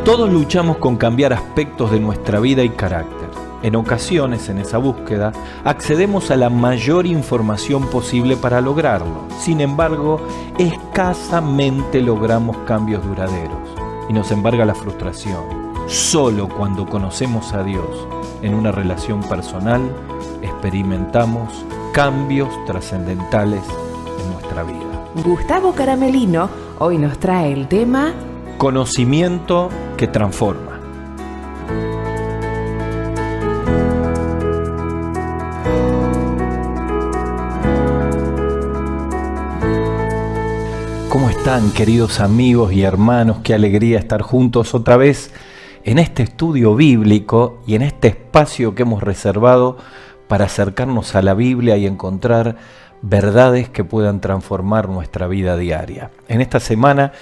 Todos luchamos con cambiar aspectos de nuestra vida y carácter. En ocasiones, en esa búsqueda, accedemos a la mayor información posible para lograrlo. Sin embargo, escasamente logramos cambios duraderos y nos embarga la frustración. Solo cuando conocemos a Dios en una relación personal, experimentamos cambios trascendentales en nuestra vida. Gustavo Caramelino hoy nos trae el tema Conocimiento que transforma. ¿Cómo están, queridos amigos y hermanos? Qué alegría estar juntos otra vez en este estudio bíblico y en este espacio que hemos reservado para acercarnos a la Biblia y encontrar verdades que puedan transformar nuestra vida diaria. En esta semana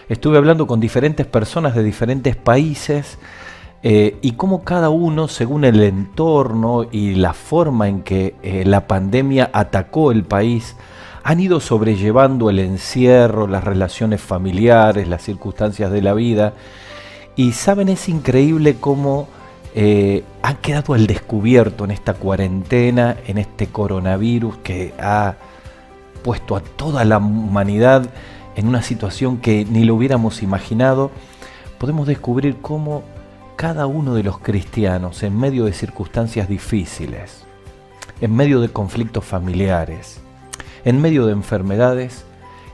estuve hablando con diferentes personas de diferentes países y cómo cada uno, según el entorno y la forma en que la pandemia atacó el país, han ido sobrellevando el encierro, las relaciones familiares, las circunstancias de la vida. Y saben, es increíble cómo han quedado al descubierto en esta cuarentena, en este coronavirus que ha puesto a toda la humanidad en una situación que ni lo hubiéramos imaginado. Podemos descubrir cómo cada uno de los cristianos, en medio de circunstancias difíciles, en medio de conflictos familiares, en medio de enfermedades,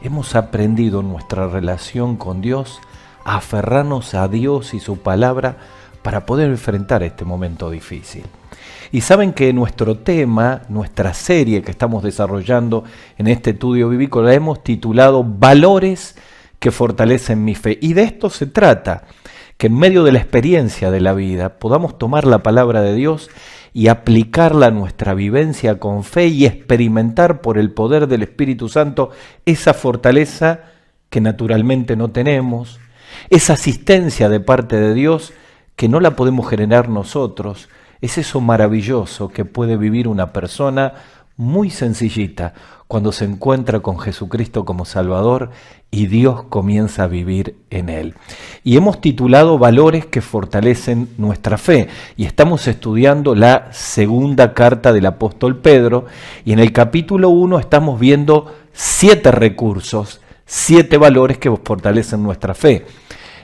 hemos aprendido en nuestra relación con Dios a aferrarnos a Dios y su palabra para poder enfrentar este momento difícil. Y saben que nuestro tema, nuestra serie que estamos desarrollando en este estudio bíblico, la hemos titulado Valores que fortalecen mi fe. Y de esto se trata, que en medio de la experiencia de la vida podamos tomar la palabra de Dios y aplicarla a nuestra vivencia con fe y experimentar por el poder del Espíritu Santo esa fortaleza que naturalmente no tenemos, esa asistencia de parte de Dios que no la podemos generar nosotros. Es eso maravilloso que puede vivir una persona muy sencillita cuando se encuentra con Jesucristo como Salvador y Dios comienza a vivir en él. Y hemos titulado Valores que fortalecen nuestra fe y estamos estudiando la segunda carta del apóstol Pedro y en el capítulo 1 estamos viendo 7 recursos, 7 valores que fortalecen nuestra fe.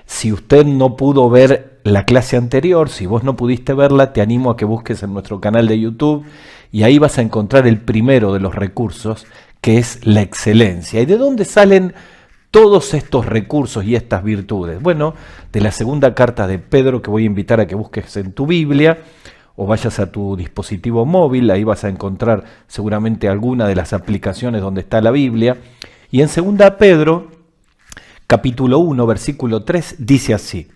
Si usted no pudo ver la clase anterior, si vos no pudiste verla, te animo a que busques en nuestro canal de YouTube y ahí vas a encontrar el primero de los recursos, que es la excelencia. ¿Y de dónde salen todos estos recursos y estas virtudes? Bueno, de la segunda carta de Pedro, que voy a invitar a que busques en tu Biblia o vayas a tu dispositivo móvil, ahí vas a encontrar seguramente alguna de las aplicaciones donde está la Biblia. Y en segunda Pedro, capítulo 1, versículo 3, dice así: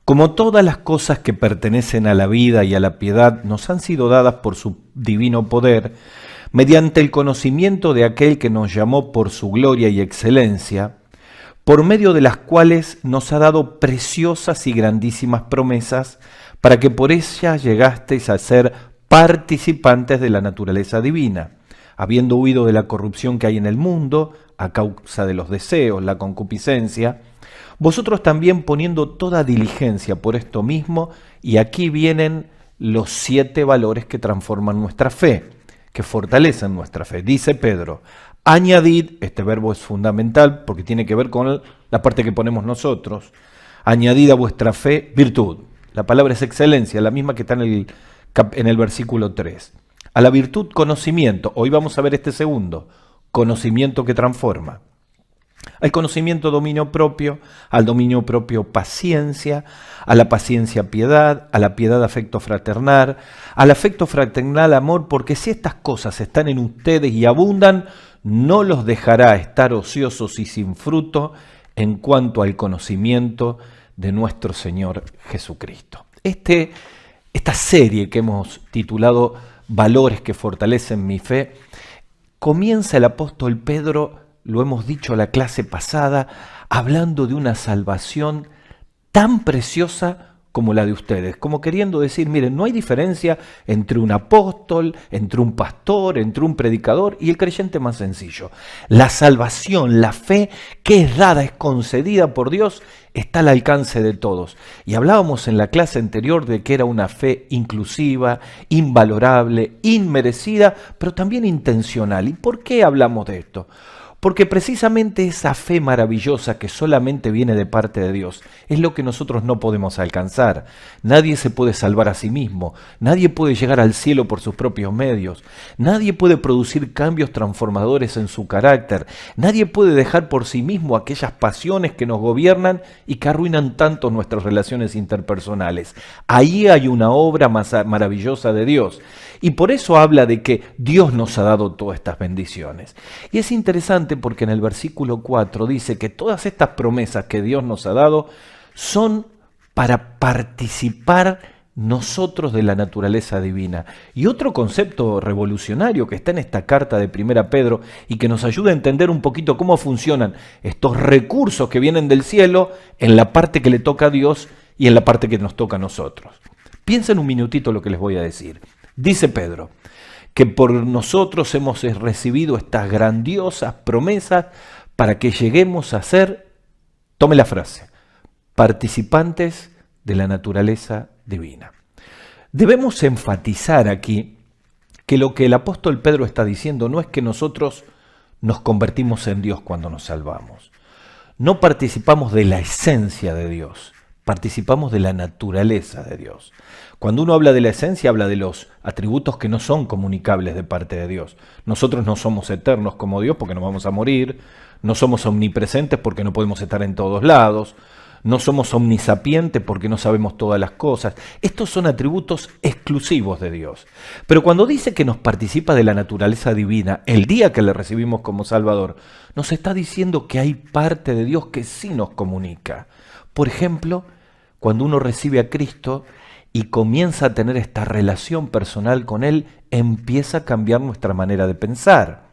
como todas las cosas que pertenecen a la vida y a la piedad nos han sido dadas por su divino poder, mediante el conocimiento de aquel que nos llamó por su gloria y excelencia, por medio de las cuales nos ha dado preciosas y grandísimas promesas, para que por ellas llegasteis a ser participantes de la naturaleza divina, habiendo huido de la corrupción que hay en el mundo, a causa de los deseos, la concupiscencia, vosotros también poniendo toda diligencia por esto mismo, y aquí vienen los 7 valores que transforman nuestra fe, que fortalecen nuestra fe. Dice Pedro, añadid, este verbo es fundamental porque tiene que ver con la parte que ponemos nosotros, añadid a vuestra fe virtud. La palabra es excelencia, la misma que está en el versículo 3. A la virtud conocimiento, hoy vamos a ver este segundo, conocimiento que transforma. Al conocimiento dominio propio, al dominio propio paciencia, a la paciencia piedad, a la piedad afecto fraternal, al afecto fraternal amor, porque si estas cosas están en ustedes y abundan, no los dejará estar ociosos y sin fruto en cuanto al conocimiento de nuestro Señor Jesucristo. Esta serie que hemos titulado Valores que fortalecen mi fe, comienza el apóstol Pedro, lo hemos dicho la clase pasada, hablando de una salvación tan preciosa como la de ustedes, como queriendo decir, miren, no hay diferencia entre un apóstol, entre un pastor, entre un predicador y el creyente más sencillo. La salvación, la fe que es dada, es concedida por Dios, está al alcance de todos. Y hablábamos en la clase anterior de que era una fe inclusiva, invalorable, inmerecida, pero también intencional. ¿Y por qué hablamos de esto? Porque precisamente esa fe maravillosa que solamente viene de parte de Dios es lo que nosotros no podemos alcanzar. Nadie se puede salvar a sí mismo, nadie puede llegar al cielo por sus propios medios, nadie puede producir cambios transformadores en su carácter, nadie puede dejar por sí mismo aquellas pasiones que nos gobiernan y que arruinan tanto nuestras relaciones interpersonales. Ahí hay una obra maravillosa de Dios. Y por eso habla de que Dios nos ha dado todas estas bendiciones. Y es interesante porque en el versículo 4 dice que todas estas promesas que Dios nos ha dado son para participar nosotros de la naturaleza divina. Y otro concepto revolucionario que está en esta carta de 1 Pedro y que nos ayuda a entender un poquito cómo funcionan estos recursos que vienen del cielo en la parte que le toca a Dios y en la parte que nos toca a nosotros. Piensen un minutito lo que les voy a decir. Dice Pedro que por nosotros hemos recibido estas grandiosas promesas para que lleguemos a ser, tome la frase, participantes de la naturaleza divina. Debemos enfatizar aquí que lo que el apóstol Pedro está diciendo no es que nosotros nos convertimos en Dios cuando nos salvamos. No participamos de la esencia de Dios, participamos de la naturaleza de Dios. Cuando uno habla de la esencia, habla de los atributos que no son comunicables de parte de Dios. Nosotros no somos eternos como Dios porque nos vamos a morir, no somos omnipresentes porque no podemos estar en todos lados, no somos omnisapientes porque no sabemos todas las cosas. Estos son atributos exclusivos de Dios. Pero cuando dice que nos participa de la naturaleza divina el día que le recibimos como Salvador, nos está diciendo que hay parte de Dios que sí nos comunica. Por ejemplo, cuando uno recibe a Cristo y comienza a tener esta relación personal con Él, empieza a cambiar nuestra manera de pensar.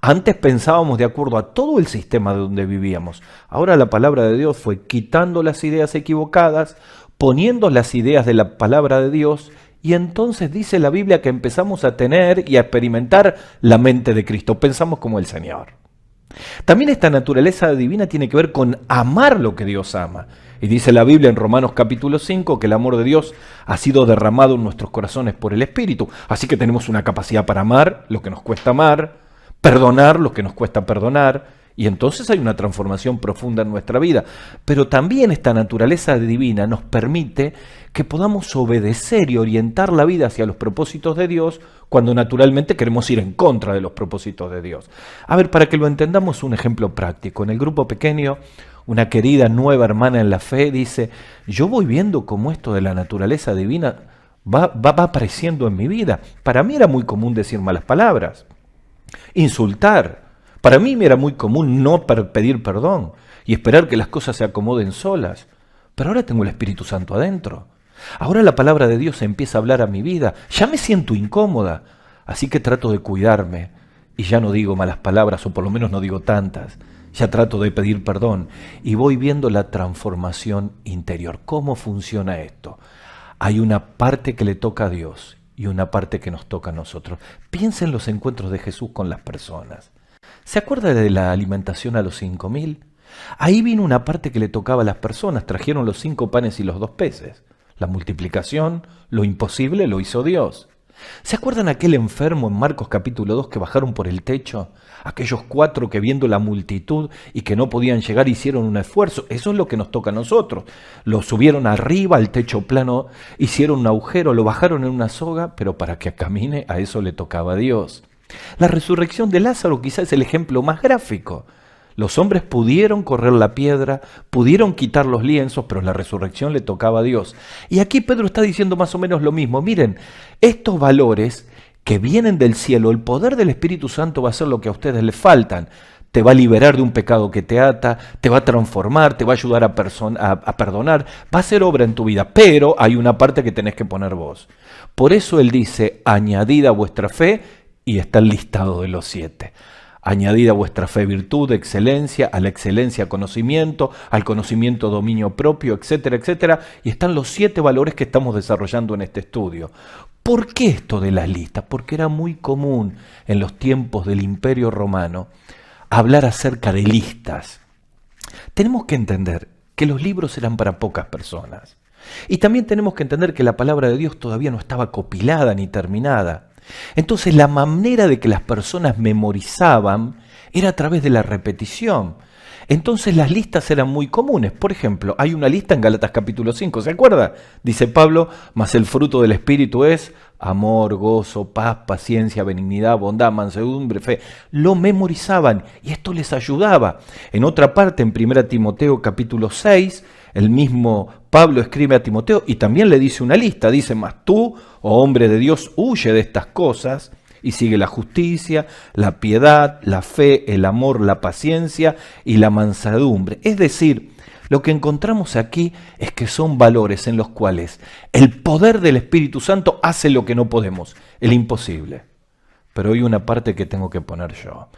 Antes pensábamos de acuerdo a todo el sistema de donde vivíamos. Ahora la palabra de Dios fue quitando las ideas equivocadas, poniendo las ideas de la palabra de Dios, y entonces dice la Biblia que empezamos a tener y a experimentar la mente de Cristo. Pensamos como el Señor. También esta naturaleza divina tiene que ver con amar lo que Dios ama. Y dice la Biblia en Romanos capítulo 5 que el amor de Dios ha sido derramado en nuestros corazones por el Espíritu. Así que tenemos una capacidad para amar lo que nos cuesta amar, perdonar lo que nos cuesta perdonar, y entonces hay una transformación profunda en nuestra vida. Pero también esta naturaleza divina nos permite que podamos obedecer y orientar la vida hacia los propósitos de Dios cuando naturalmente queremos ir en contra de los propósitos de Dios. A ver, para que lo entendamos, un ejemplo práctico. En el grupo pequeño, una querida nueva hermana en la fe dice, yo voy viendo cómo esto de la naturaleza divina va apareciendo en mi vida. Para mí era muy común decir malas palabras, insultar. Para mí me era muy común no pedir perdón y esperar que las cosas se acomoden solas. Pero ahora tengo el Espíritu Santo adentro. Ahora la palabra de Dios empieza a hablar a mi vida. Ya me siento incómoda, así que trato de cuidarme y ya no digo malas palabras, o por lo menos no digo tantas. Ya trato de pedir perdón y voy viendo la transformación interior. ¿Cómo funciona esto? Hay una parte que le toca a Dios y una parte que nos toca a nosotros. Piensa en los encuentros de Jesús con las personas. ¿Se acuerda de la alimentación a los 5.000? Ahí vino una parte que le tocaba a las personas. Trajeron los 5 panes y los 2 peces. La multiplicación, lo imposible, lo hizo Dios. ¿Se acuerdan aquel enfermo en Marcos capítulo 2 que bajaron por el techo? Aquellos 4 que viendo la multitud y que no podían llegar hicieron un esfuerzo. Eso es lo que nos toca a nosotros. Lo subieron arriba al techo plano, hicieron un agujero, lo bajaron en una soga, pero para que camine a eso le tocaba a Dios. La resurrección de Lázaro quizás es el ejemplo más gráfico. Los hombres pudieron correr la piedra, pudieron quitar los lienzos, pero la resurrección le tocaba a Dios. Y aquí Pedro está diciendo más o menos lo mismo. Miren, estos valores que vienen del cielo, el poder del Espíritu Santo va a hacer lo que a ustedes les faltan. Te va a liberar de un pecado que te ata, te va a transformar, te va a ayudar a perdonar, va a hacer obra en tu vida, pero hay una parte que tenés que poner vos. Por eso él dice, añadid a vuestra fe, y está el listado de los 7. Añadid a vuestra fe virtud, excelencia, a la excelencia conocimiento, al conocimiento dominio propio, etcétera, etcétera. Y están los 7 valores que estamos desarrollando en este estudio. ¿Por qué esto de las listas? Porque era muy común en los tiempos del Imperio Romano hablar acerca de listas. Tenemos que entender que los libros eran para pocas personas. Y también tenemos que entender que la palabra de Dios todavía no estaba copilada ni terminada. Entonces la manera de que las personas memorizaban era a través de la repetición. Entonces las listas eran muy comunes. Por ejemplo, hay una lista en Gálatas capítulo 5, ¿se acuerda? Dice Pablo, mas el fruto del Espíritu es amor, gozo, paz, paciencia, benignidad, bondad, mansedumbre, fe. Lo memorizaban y esto les ayudaba. En otra parte, en 1 Timoteo capítulo 6, el mismo Pablo escribe a Timoteo y también le dice una lista. Dice, mas tú, oh hombre de Dios, huye de estas cosas y sigue la justicia, la piedad, la fe, el amor, la paciencia y la mansedumbre. Es decir, lo que encontramos aquí es que son valores en los cuales el poder del Espíritu Santo hace lo que no podemos, el imposible. Pero hay una parte que tengo que poner yo.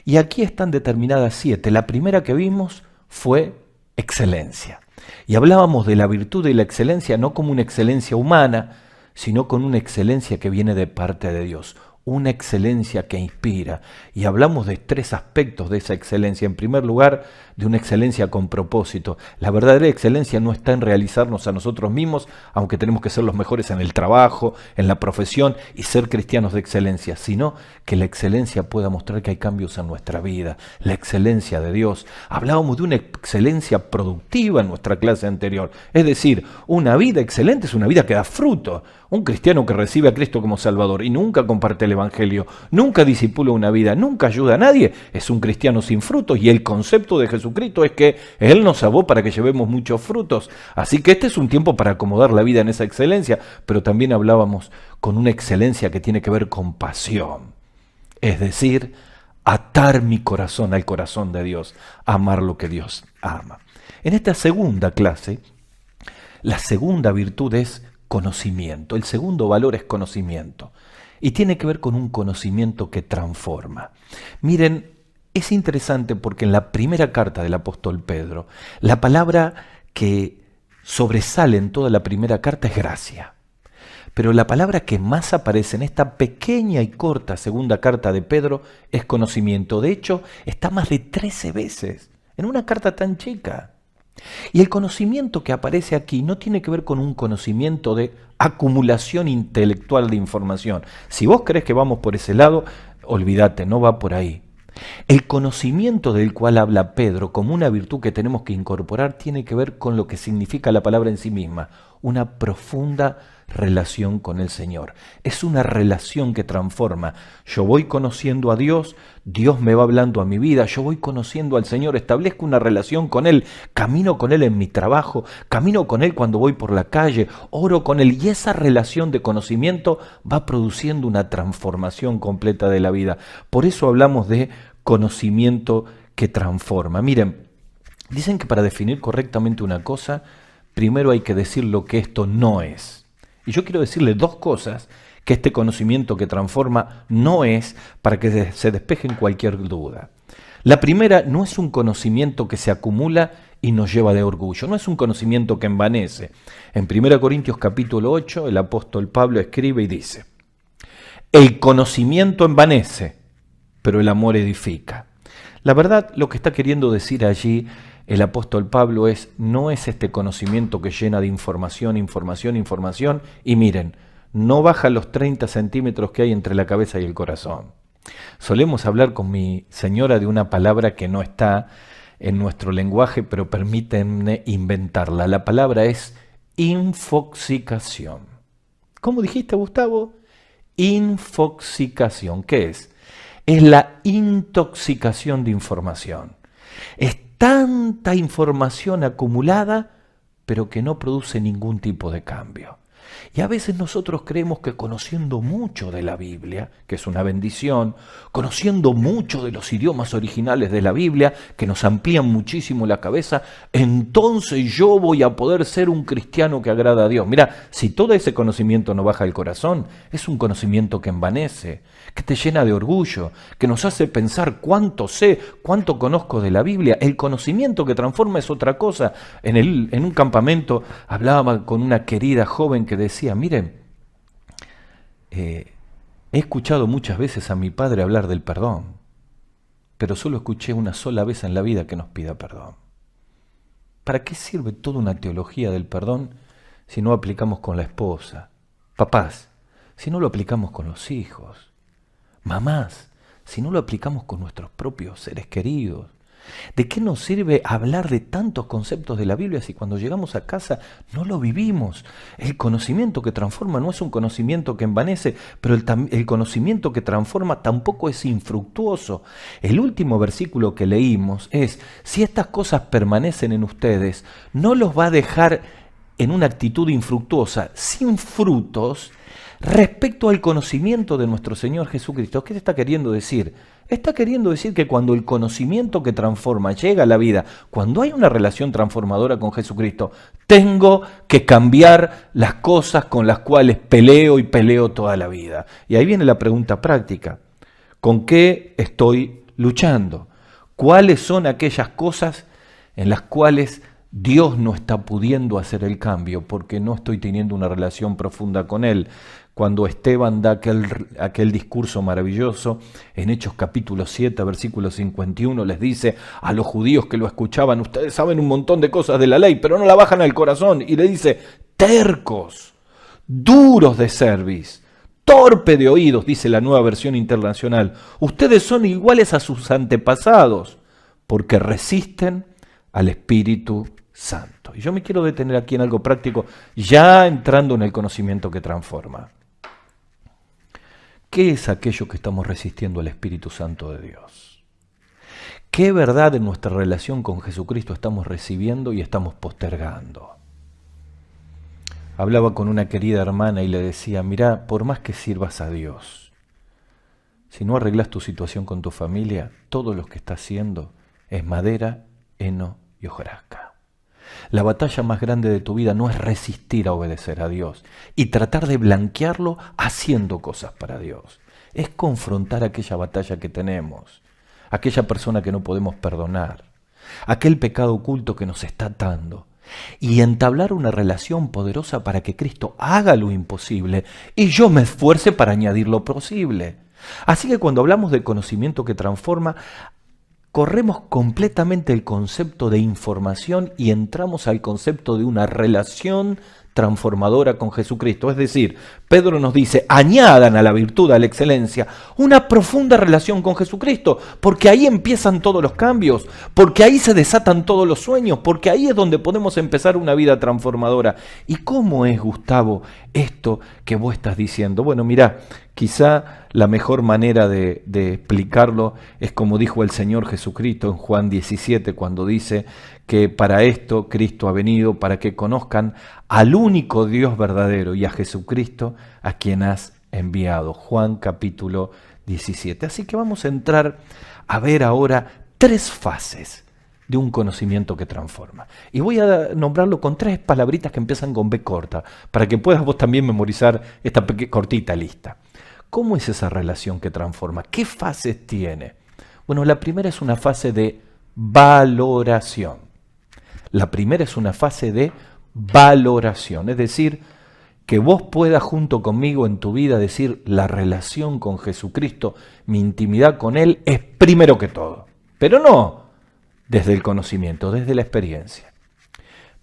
Y aquí están determinadas 7. La primera que vimos fue excelencia. Y hablábamos de la virtud y la excelencia no como una excelencia humana, sino con una excelencia que viene de parte de Dios. una excelencia que inspira. Y hablamos de 3 aspectos de esa excelencia. En primer lugar, de una excelencia con propósito. La verdadera excelencia no está en realizarnos a nosotros mismos, aunque tenemos que ser los mejores en el trabajo, en la profesión y ser cristianos de excelencia, sino que la excelencia pueda mostrar que hay cambios en nuestra vida. La excelencia de Dios. Hablábamos de una excelencia productiva en nuestra clase anterior. Es decir, una vida excelente es una vida que da fruto. Un cristiano que recibe a Cristo como Salvador y nunca comparte el Evangelio, nunca discipula una vida, nunca ayuda a nadie, es un cristiano sin frutos. Y el concepto de Jesucristo es que Él nos salvó para que llevemos muchos frutos. Así que este es un tiempo para acomodar la vida en esa excelencia, pero también hablábamos con una excelencia que tiene que ver con pasión. Es decir, atar mi corazón al corazón de Dios, amar lo que Dios ama. En esta segunda clase, la segunda virtud es conocimiento. El segundo valor es conocimiento. Y tiene que ver con un conocimiento que transforma. Miren, es interesante porque en la primera carta del apóstol Pedro, la palabra que sobresale en toda la primera carta es gracia. Pero la palabra que más aparece en esta pequeña y corta segunda carta de Pedro es conocimiento. De hecho, está más de 13 veces en una carta tan chica. Y el conocimiento que aparece aquí no tiene que ver con un conocimiento de acumulación intelectual de información. Si vos crees que vamos por ese lado, olvídate, no va por ahí. El conocimiento del cual habla Pedro como una virtud que tenemos que incorporar tiene que ver con lo que significa la palabra en sí misma, una profunda relación con el Señor. Es una relación que transforma. Yo voy conociendo a Dios, Dios me va hablando a mi vida, yo voy conociendo al Señor, establezco una relación con Él, camino con Él en mi trabajo, camino con Él cuando voy por la calle, oro con Él, y esa relación de conocimiento va produciendo una transformación completa de la vida. Por eso hablamos de conocimiento que transforma. Miren, dicen que para definir correctamente una cosa, primero hay que decir lo que esto no es. Y yo quiero decirle 2 cosas que este conocimiento que transforma no es, para que se despejen cualquier duda. La primera, no es un conocimiento que se acumula y nos lleva de orgullo, no es un conocimiento que envanece. En 1 Corintios capítulo 8, el apóstol Pablo escribe y dice: el conocimiento envanece, pero el amor edifica. La verdad, lo que está queriendo decir allí el apóstol Pablo no es este conocimiento que llena de información, y miren, no baja los 30 centímetros que hay entre la cabeza y el corazón. Solemos hablar con mi señora de una palabra que no está en nuestro lenguaje, pero permítanme inventarla. La palabra es infoxicación. ¿Cómo dijiste, Gustavo? Infoxicación. ¿Qué es? Es la intoxicación de información. Es tanta información acumulada, pero que no produce ningún tipo de cambio. Y a veces nosotros creemos que conociendo mucho de la Biblia, que es una bendición, conociendo mucho de los idiomas originales de la Biblia, que nos amplían muchísimo la cabeza, entonces yo voy a poder ser un cristiano que agrada a Dios. Mira, si todo ese conocimiento no baja al corazón, es un conocimiento que envanece, que te llena de orgullo, que nos hace pensar cuánto sé, cuánto conozco de la Biblia. El conocimiento que transforma es otra cosa. En un campamento hablaba con una querida joven que decía: miren, he escuchado muchas veces a mi padre hablar del perdón, pero solo escuché una sola vez en la vida que nos pida perdón. ¿Para qué sirve toda una teología del perdón si no aplicamos con la esposa? Papás, si no lo aplicamos con los hijos. Mamás, si no lo aplicamos con nuestros propios seres queridos. ¿De qué nos sirve hablar de tantos conceptos de la Biblia si cuando llegamos a casa no lo vivimos? El conocimiento que transforma no es un conocimiento que envanece, pero el conocimiento que transforma tampoco es infructuoso. El último versículo que leímos es: si estas cosas permanecen en ustedes, no los va a dejar en una actitud infructuosa, sin frutos, respecto al conocimiento de nuestro Señor Jesucristo. ¿Qué te está queriendo decir? Está queriendo decir que cuando el conocimiento que transforma llega a la vida, cuando hay una relación transformadora con Jesucristo, tengo que cambiar las cosas con las cuales peleo y peleo toda la vida. Y ahí viene la pregunta práctica: ¿con qué estoy luchando? ¿Cuáles son aquellas cosas en las cuales Dios no está pudiendo hacer el cambio porque no estoy teniendo una relación profunda con Él? cuando Esteban da aquel discurso maravilloso en Hechos capítulo 7, versículo 51, les dice a los judíos que lo escuchaban: ustedes saben un montón de cosas de la ley, pero no la bajan al corazón. Y le dice: tercos, duros de cerviz, torpe de oídos, dice la Nueva Versión Internacional. Ustedes son iguales a sus antepasados, porque resisten al Espíritu Santo. Y yo me quiero detener aquí en algo práctico, ya entrando en el conocimiento que transforma. ¿Qué es aquello que estamos resistiendo al Espíritu Santo de Dios? ¿Qué verdad en nuestra relación con Jesucristo estamos recibiendo y estamos postergando? Hablaba con una querida hermana y le decía: mirá, por más que sirvas a Dios, si no arreglas tu situación con tu familia, todo lo que estás haciendo es madera, heno y hojarasca. La batalla más grande de tu vida no es resistir a obedecer a Dios y tratar de blanquearlo haciendo cosas para Dios. Es confrontar aquella batalla que tenemos, aquella persona que no podemos perdonar, aquel pecado oculto que nos está atando, y entablar una relación poderosa para que Cristo haga lo imposible y yo me esfuerce para añadir lo posible. Así que cuando hablamos de conocimiento que transforma, corremos completamente el concepto de información y entramos al concepto de una relación transformadora con Jesucristo. Es decir, Pedro nos dice: añadan a la virtud, a la excelencia, una profunda relación con Jesucristo, porque ahí empiezan todos los cambios, porque ahí se desatan todos los sueños, porque ahí es donde podemos empezar una vida transformadora. ¿Y cómo es, Gustavo, esto que vos estás diciendo? Bueno, mirá, quizá la mejor manera de explicarlo es como dijo el Señor Jesucristo en Juan 17, cuando dice que para esto Cristo ha venido, para que conozcan al único Dios verdadero y a Jesucristo a quien has enviado. Juan capítulo 17. Así que vamos a entrar a ver ahora 3 fases de un conocimiento que transforma. Y voy a nombrarlo con 3 palabritas que empiezan con B corta, para que puedas vos también memorizar esta cortita lista. ¿Cómo es esa relación que transforma? ¿Qué fases tiene? Bueno, la primera es una fase de valoración. La primera es una fase de valoración, es decir, que vos puedas junto conmigo en tu vida decir: la relación con Jesucristo, mi intimidad con Él es primero que todo. Pero no desde el conocimiento, desde la experiencia.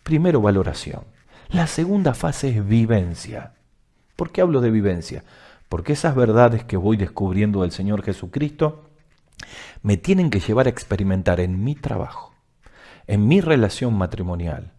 Primero, valoración. La segunda fase es vivencia. ¿Por qué hablo de vivencia? Porque esas verdades que voy descubriendo del Señor Jesucristo me tienen que llevar a experimentar en mi trabajo, en mi relación matrimonial,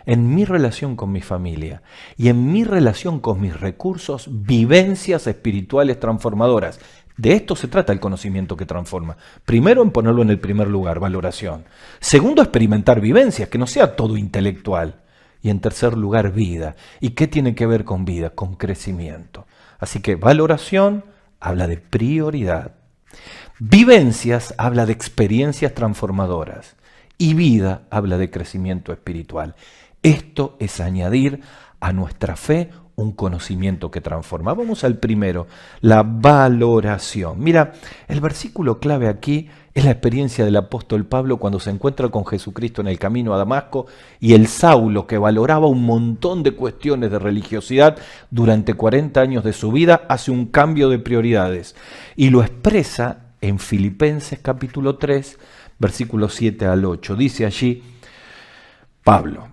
en mi relación con mi familia y en mi relación con mis recursos, vivencias espirituales transformadoras. De esto se trata el conocimiento que transforma. Primero, en ponerlo en el primer lugar, valoración. Segundo, experimentar vivencias, que no sea todo intelectual. Y en tercer lugar, vida. ¿Y qué tiene que ver con vida? Con crecimiento. Así que valoración habla de prioridad. Vivencias habla de experiencias transformadoras. Y vida habla de crecimiento espiritual. Esto es añadir a nuestra fe un conocimiento que transforma. Vamos al primero, la valoración. Mira, el versículo clave aquí es la experiencia del apóstol Pablo cuando se encuentra con Jesucristo en el camino a Damasco, y el Saulo, que valoraba un montón de cuestiones de religiosidad durante 40 años de su vida, hace un cambio de prioridades y lo expresa en Filipenses capítulo 3, versículos 7 al 8. Dice allí Pablo: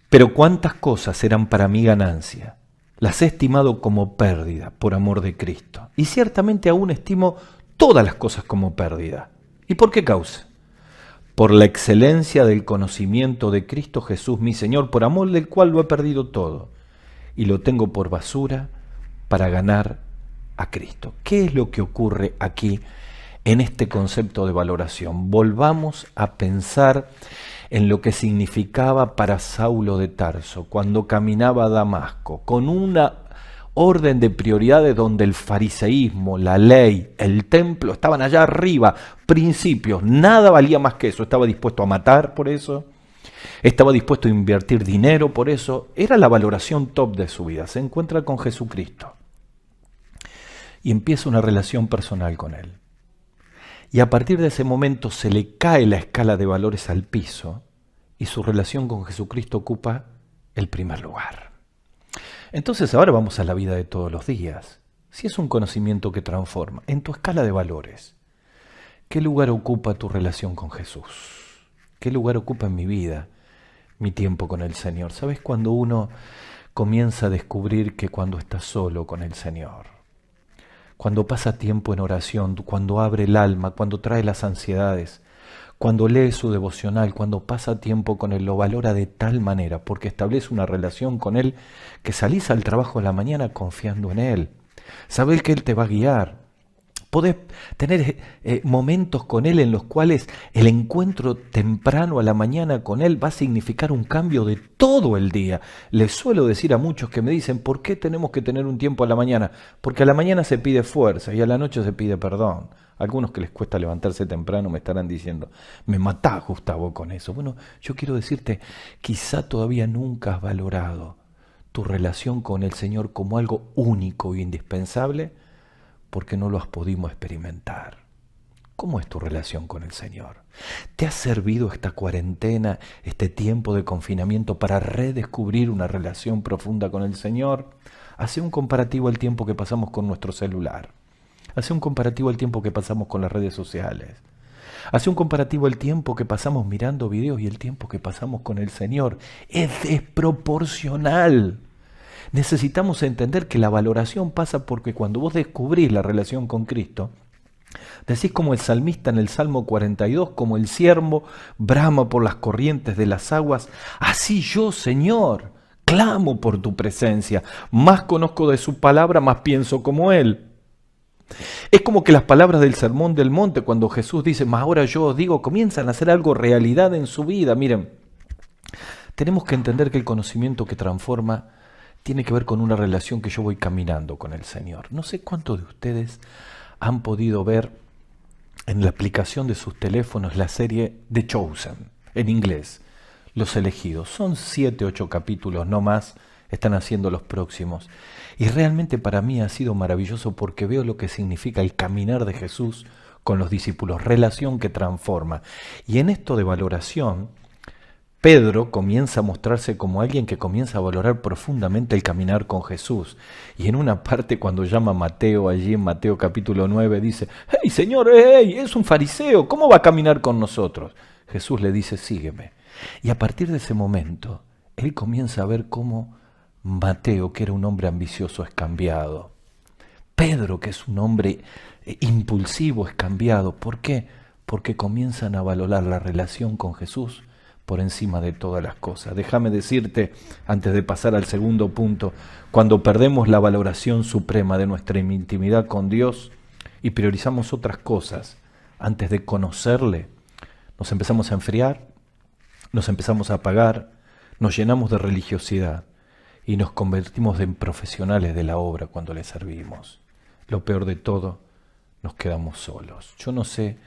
pero cuántas cosas eran para mí ganancia, las he estimado como pérdida por amor de Cristo. Y ciertamente aún estimo todas las cosas como pérdida. ¿Y por qué causa? Por la excelencia del conocimiento de Cristo Jesús, mi Señor, por amor del cual lo he perdido todo y lo tengo por basura para ganar a Cristo. ¿Qué es lo que ocurre aquí en este concepto de valoración? Volvamos a pensar en lo que significaba para Saulo de Tarso cuando caminaba a Damasco, con una orden de prioridades donde el fariseísmo, la ley, el templo estaban allá arriba, principios, nada valía más que eso. Estaba dispuesto a matar por eso, estaba dispuesto a invertir dinero por eso. Era la valoración top de su vida. Se encuentra con Jesucristo y empieza una relación personal con Él. Y a partir de ese momento se le cae la escala de valores al piso y su relación con Jesucristo ocupa el primer lugar. Entonces ahora vamos a la vida de todos los días. Si es un conocimiento que transforma, en tu escala de valores, ¿qué lugar ocupa tu relación con Jesús? ¿Qué lugar ocupa en mi vida mi tiempo con el Señor? ¿Sabes cuando uno comienza a descubrir que cuando está solo con el Señor, cuando pasa tiempo en oración, cuando abre el alma, cuando trae las ansiedades, cuando lee su devocional, cuando pasa tiempo con Él, lo valora de tal manera porque establece una relación con Él que salís al trabajo a la mañana confiando en Él? Sabés que Él te va a guiar. Podés tener momentos con Él en los cuales el encuentro temprano a la mañana con Él va a significar un cambio de todo el día. Les suelo decir a muchos que me dicen, ¿por qué tenemos que tener un tiempo a la mañana? Porque a la mañana se pide fuerza y a la noche se pide perdón. Algunos que les cuesta levantarse temprano me estarán diciendo, me matás, Gustavo, con eso. Bueno, yo quiero decirte, quizá todavía nunca has valorado tu relación con el Señor como algo único e indispensable, porque no lo has podido experimentar. ¿Cómo es tu relación con el Señor? ¿Te ha servido esta cuarentena, este tiempo de confinamiento para redescubrir una relación profunda con el Señor? Hace un comparativo al tiempo que pasamos con nuestro celular. Hace un comparativo al tiempo que pasamos con las redes sociales. Hace un comparativo al tiempo que pasamos mirando videos y el tiempo que pasamos con el Señor. Es desproporcional. Necesitamos entender que la valoración pasa porque cuando vos descubrís la relación con Cristo, decís como el salmista en el Salmo 42, como el ciervo brama por las corrientes de las aguas, así yo, Señor, clamo por tu presencia, más conozco de su palabra, más pienso como Él. Es como que las palabras del Sermón del Monte, cuando Jesús dice, más ahora yo os digo, comienzan a hacer algo realidad en su vida. Miren, tenemos que entender que el conocimiento que transforma tiene que ver con una relación que yo voy caminando con el Señor. No sé cuántos de ustedes han podido ver en la aplicación de sus teléfonos la serie The Chosen, en inglés, Los Elegidos. Son 7, 8 capítulos, no más, están haciendo los próximos. Y realmente para mí ha sido maravilloso porque veo lo que significa el caminar de Jesús con los discípulos, relación que transforma. Y en esto de valoración, Pedro comienza a mostrarse como alguien que comienza a valorar profundamente el caminar con Jesús. Y en una parte cuando llama a Mateo, allí en Mateo capítulo 9, dice, ¡Hey, Señor, hey, es un fariseo! ¿Cómo va a caminar con nosotros? Jesús le dice, sígueme. Y a partir de ese momento, él comienza a ver cómo Mateo, que era un hombre ambicioso, es cambiado. Pedro, que es un hombre impulsivo, es cambiado. ¿Por qué? Porque comienzan a valorar la relación con Jesús por encima de todas las cosas. Déjame decirte, antes de pasar al segundo punto, cuando perdemos la valoración suprema de nuestra intimidad con Dios y priorizamos otras cosas antes de conocerle, nos empezamos a enfriar, nos empezamos a apagar, nos llenamos de religiosidad y nos convertimos en profesionales de la obra cuando le servimos. Lo peor de todo, nos quedamos solos. Yo no sé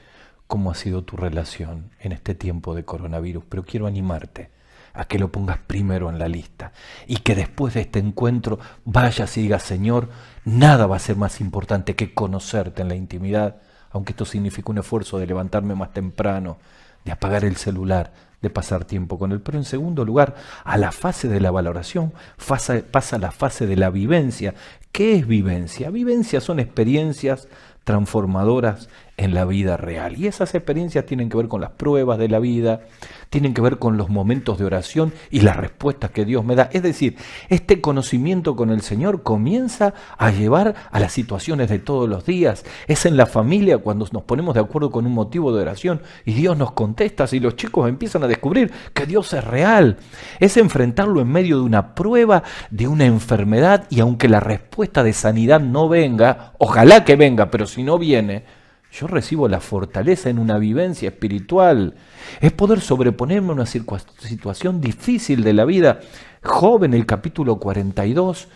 cómo ha sido tu relación en este tiempo de coronavirus, pero quiero animarte a que lo pongas primero en la lista y que después de este encuentro vayas y digas, Señor, nada va a ser más importante que conocerte en la intimidad, aunque esto significa un esfuerzo de levantarme más temprano, de apagar el celular, de pasar tiempo con Él. Pero en segundo lugar, a la fase de la valoración pasa la fase de la vivencia. ¿Qué es vivencia? Vivencia son experiencias transformadoras en la vida real. Y esas experiencias tienen que ver con las pruebas de la vida, tienen que ver con los momentos de oración y las respuestas que Dios me da. Es decir, este conocimiento con el Señor comienza a llevar a las situaciones de todos los días. Es en la familia cuando nos ponemos de acuerdo con un motivo de oración y Dios nos contesta, y los chicos empiezan a descubrir que Dios es real. Es enfrentarlo en medio de una prueba, de una enfermedad, y aunque la respuesta de sanidad no venga, ojalá que venga, pero si no viene, yo recibo la fortaleza en una vivencia espiritual. Es poder sobreponerme a una situación difícil de la vida. Job en el capítulo 42,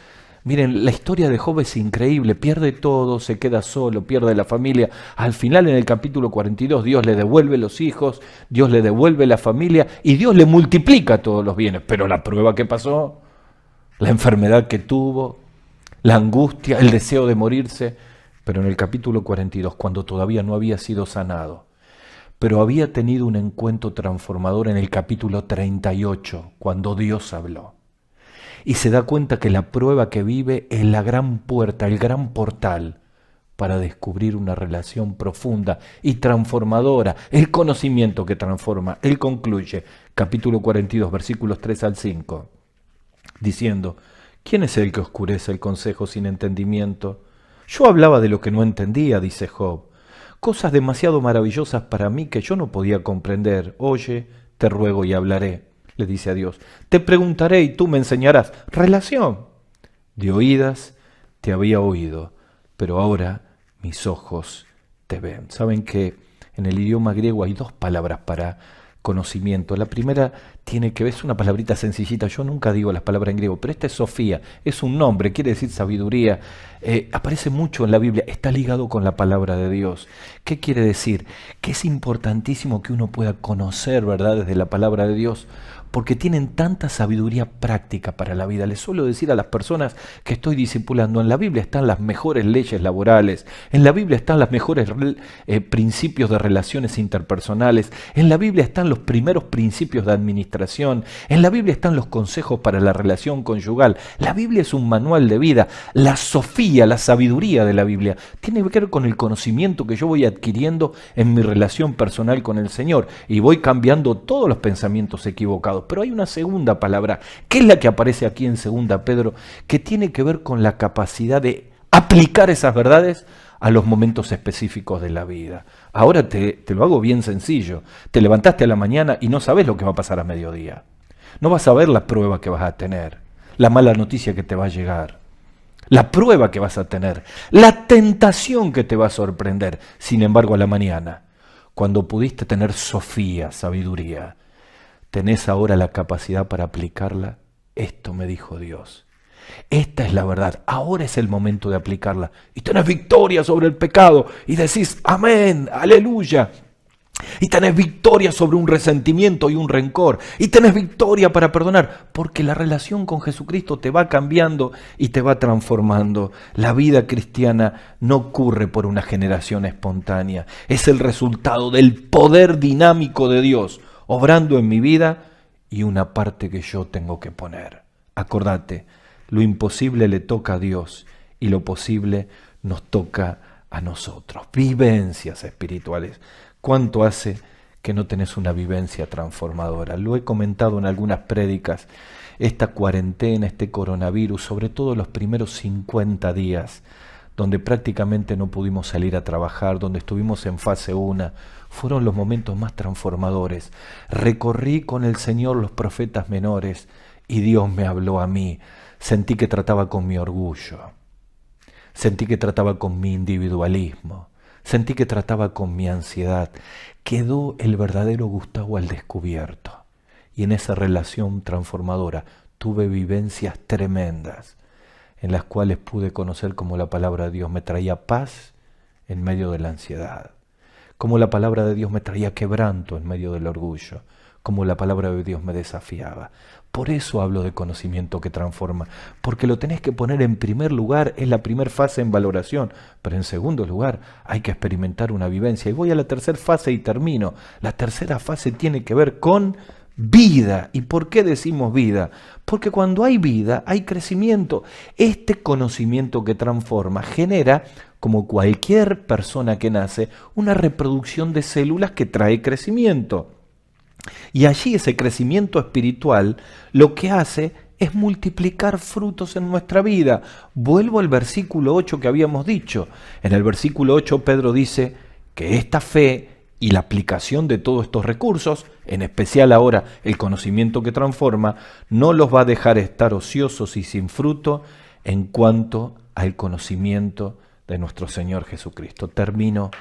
miren, la historia de Job es increíble. Pierde todo, se queda solo, pierde la familia. Al final en el capítulo 42 Dios le devuelve los hijos, Dios le devuelve la familia y Dios le multiplica todos los bienes. Pero la prueba que pasó, la enfermedad que tuvo, la angustia, el deseo de morirse. Pero en el capítulo 42, cuando todavía no había sido sanado, pero había tenido un encuentro transformador en el capítulo 38, cuando Dios habló. y se da cuenta que la prueba que vive es la gran puerta, el gran portal para descubrir una relación profunda y transformadora, el conocimiento que transforma. Él concluye, capítulo 42, versículos 3 al 5, diciendo: ¿quién es el que oscurece el consejo sin entendimiento? Yo hablaba de lo que no entendía, dice Job, cosas demasiado maravillosas para mí que yo no podía comprender. Oye, te ruego y hablaré, le dice a Dios. Te preguntaré y tú me enseñarás. Relación. De oídas te había oído, pero ahora mis ojos te ven. Saben que en el idioma griego hay dos palabras para conocimiento. La primera tiene que ver, es una palabrita sencillita, yo nunca digo las palabras en griego, pero esta es Sofía, es un nombre, quiere decir sabiduría, aparece mucho en la Biblia, está ligado con la palabra de Dios. ¿Qué quiere decir? Que es importantísimo que uno pueda conocer verdades de la palabra de Dios, porque tienen tanta sabiduría práctica para la vida. Les suelo decir a las personas que estoy discipulando, en la Biblia están las mejores leyes laborales, en la Biblia están los mejores principios de relaciones interpersonales, en la Biblia están los primeros principios de administración, en la Biblia están los consejos para la relación conyugal. La Biblia es un manual de vida. La sofía, la sabiduría de la Biblia, tiene que ver con el conocimiento que yo voy adquiriendo en mi relación personal con el Señor, y voy cambiando todos los pensamientos equivocados. Pero hay una segunda palabra, que es la que aparece aquí en 2 Pedro, que tiene que ver con la capacidad de aplicar esas verdades a los momentos específicos de la vida. Ahora te lo hago bien sencillo. Te levantaste a la mañana y no sabes lo que va a pasar a mediodía. No vas a ver la prueba que vas a tener, la mala noticia que te va a llegar, la prueba que vas a tener, la tentación que te va a sorprender. Sin embargo, a la mañana, cuando pudiste tener sofía, sabiduría, tenés ahora la capacidad para aplicarla. Esto me dijo Dios. Esta es la verdad. Ahora es el momento de aplicarla. Y tenés victoria sobre el pecado. Y decís, amén, aleluya. Y tenés victoria sobre un resentimiento y un rencor. Y tenés victoria para perdonar. Porque la relación con Jesucristo te va cambiando y te va transformando. La vida cristiana no ocurre por una generación espontánea. Es el resultado del poder dinámico de Dios obrando en mi vida y una parte que yo tengo que poner. Acordate, lo imposible le toca a Dios y lo posible nos toca a nosotros. Vivencias espirituales. ¿Cuánto hace que no tenés una vivencia transformadora? Lo he comentado en algunas prédicas. Esta cuarentena, este coronavirus, sobre todo los primeros 50 días, donde prácticamente no pudimos salir a trabajar, donde estuvimos en fase 1, fueron los momentos más transformadores. Recorrí con el Señor los profetas menores y Dios me habló a mí. Sentí que trataba con mi orgullo, sentí que trataba con mi individualismo, sentí que trataba con mi ansiedad. Quedó el verdadero Gustavo al descubierto, y en esa relación transformadora tuve vivencias tremendas, en las cuales pude conocer cómo la palabra de Dios me traía paz en medio de la ansiedad, cómo la palabra de Dios me traía quebranto en medio del orgullo, cómo la palabra de Dios me desafiaba. Por eso hablo de conocimiento que transforma, porque lo tenés que poner en primer lugar, es la primera fase en valoración, pero en segundo lugar hay que experimentar una vivencia. Y voy a la tercera fase y termino. La tercera fase tiene que ver con vida. ¿Y por qué decimos vida? Porque cuando hay vida, hay crecimiento. Este conocimiento que transforma genera, como cualquier persona que nace, una reproducción de células que trae crecimiento. Y allí ese crecimiento espiritual lo que hace es multiplicar frutos en nuestra vida. Vuelvo al versículo 8 que habíamos dicho. En el versículo 8 Pedro dice que esta fe y la aplicación de todos estos recursos, en especial ahora el conocimiento que transforma, no los va a dejar estar ociosos y sin fruto en cuanto al conocimiento de nuestro Señor Jesucristo. Termino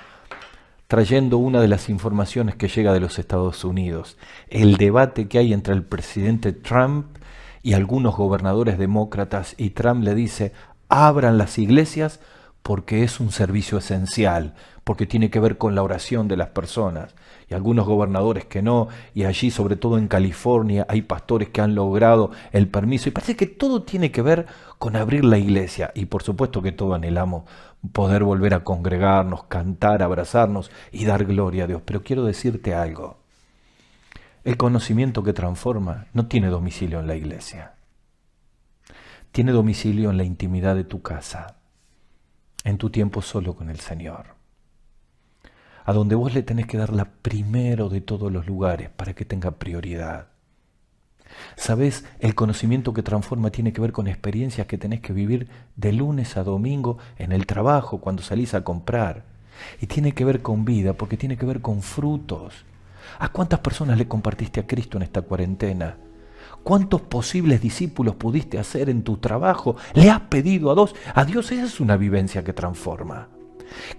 trayendo una de las informaciones que llega de los Estados Unidos. El debate que hay entre el presidente Trump y algunos gobernadores demócratas, y Trump le dice, abran las iglesias porque es un servicio esencial, porque tiene que ver con la oración de las personas. Y algunos gobernadores que no, y allí sobre todo en California hay pastores que han logrado el permiso, y parece que todo tiene que ver con abrir la iglesia, y por supuesto que todos anhelamos poder volver a congregarnos, cantar, abrazarnos y dar gloria a Dios. Pero quiero decirte algo, el conocimiento que transforma no tiene domicilio en la iglesia. tiene domicilio en la intimidad de tu casa, en tu tiempo solo con el Señor, a donde vos le tenés que dar la primero de todos los lugares para que tenga prioridad. ¿Sabés? El conocimiento que transforma tiene que ver con experiencias que tenés que vivir de lunes a domingo en el trabajo, cuando salís a comprar. Y tiene que ver con vida, porque tiene que ver con frutos. ¿A cuántas personas le compartiste a Cristo en esta cuarentena? ¿Cuántos posibles discípulos pudiste hacer en tu trabajo? ¿Le has pedido a Dios? A Dios esa es una vivencia que transforma.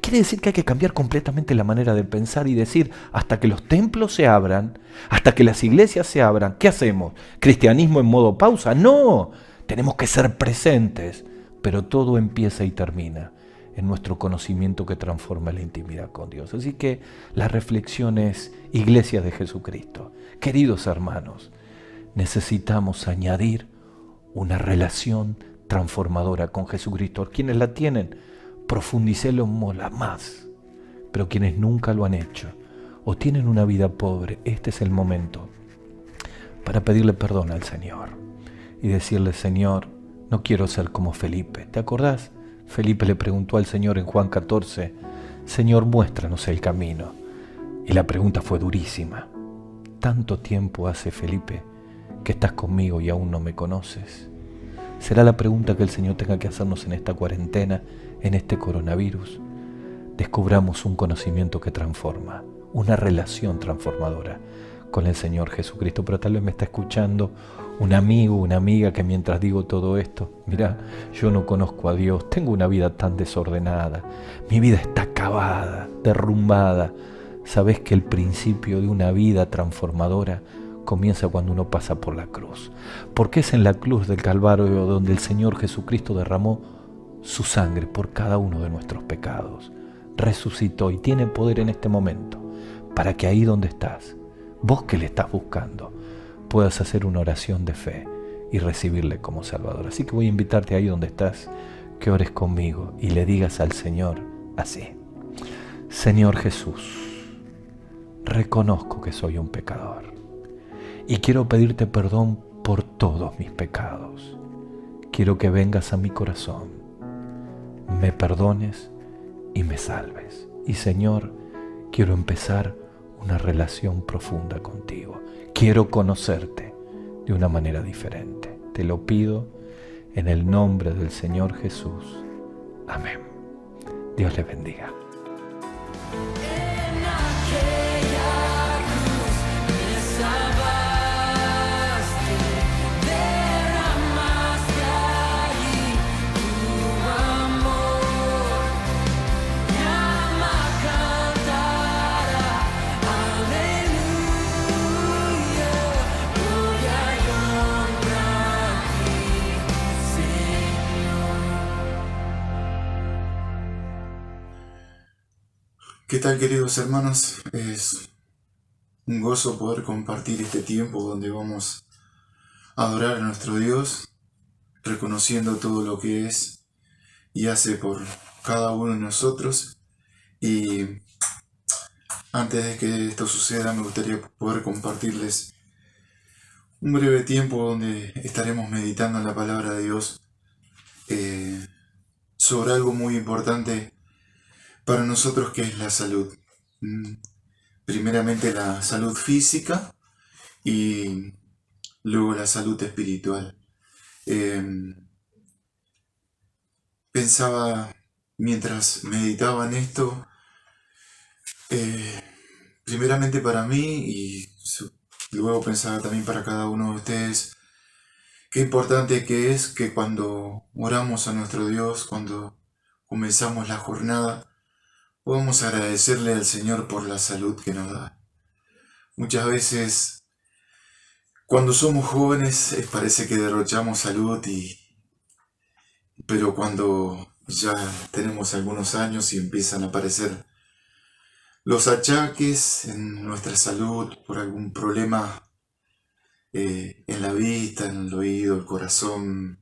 Quiere decir que hay que cambiar completamente la manera de pensar y decir, hasta que los templos se abran, hasta que las iglesias se abran, ¿qué hacemos? ¿Cristianismo en modo pausa? No, tenemos que ser presentes, pero todo empieza y termina en nuestro conocimiento que transforma la intimidad con Dios. Así que la reflexión es, Iglesia de Jesucristo, queridos hermanos, necesitamos añadir una relación transformadora con Jesucristo. ¿Quiénes la tienen? Profundicélo más, pero quienes nunca lo han hecho o tienen una vida pobre, este es el momento para pedirle perdón al Señor y decirle, Señor, no quiero ser como Felipe. ¿Te acordás? Felipe le preguntó al Señor en Juan 14, Señor, muéstranos el camino. Y la pregunta fue durísima. ¿Tanto tiempo hace, Felipe, que estás conmigo y aún no me conoces? Será la pregunta que el Señor tenga que hacernos en esta cuarentena, en este coronavirus. Descubramos un conocimiento que transforma, una relación transformadora con el Señor Jesucristo. Pero tal vez me está escuchando un amigo, una amiga que mientras digo todo esto, mira, yo no conozco a Dios, tengo una vida tan desordenada, mi vida está acabada, derrumbada. ¿Sabés que el principio de una vida transformadora comienza cuando uno pasa por la cruz? Porque es en la cruz del Calvario donde el Señor Jesucristo derramó su sangre por cada uno de nuestros pecados. Resucitó y tiene poder en este momento para que ahí donde estás, vos que le estás buscando, puedas hacer una oración de fe y recibirle como Salvador. Así que voy a invitarte ahí donde estás, que ores conmigo y le digas al Señor así: Señor Jesús, reconozco que soy un pecador y quiero pedirte perdón por todos mis pecados. Quiero que vengas a mi corazón, me perdones y me salves. Y Señor, quiero empezar una relación profunda contigo. Quiero conocerte de una manera diferente. Te lo pido en el nombre del Señor Jesús. Amén. Dios les bendiga. ¿Qué tal, queridos hermanos? Es un gozo poder compartir este tiempo donde vamos a adorar a nuestro Dios, reconociendo todo lo que es y hace por cada uno de nosotros. Y antes de que esto suceda, me gustaría poder compartirles un breve tiempo donde estaremos meditando en la palabra de Dios sobre algo muy importante para nosotros, que es la salud. Primeramente la salud física y luego la salud espiritual. Pensaba mientras meditaba en esto, primeramente para mí y luego pensaba también para cada uno de ustedes, qué importante que es que cuando oramos a nuestro Dios, cuando comenzamos la jornada, podemos agradecerle al Señor por la salud que nos da. Muchas veces, cuando somos jóvenes, parece que derrochamos salud, pero cuando ya tenemos algunos años y empiezan a aparecer los achaques en nuestra salud por algún problema en la vista, en el oído, el corazón,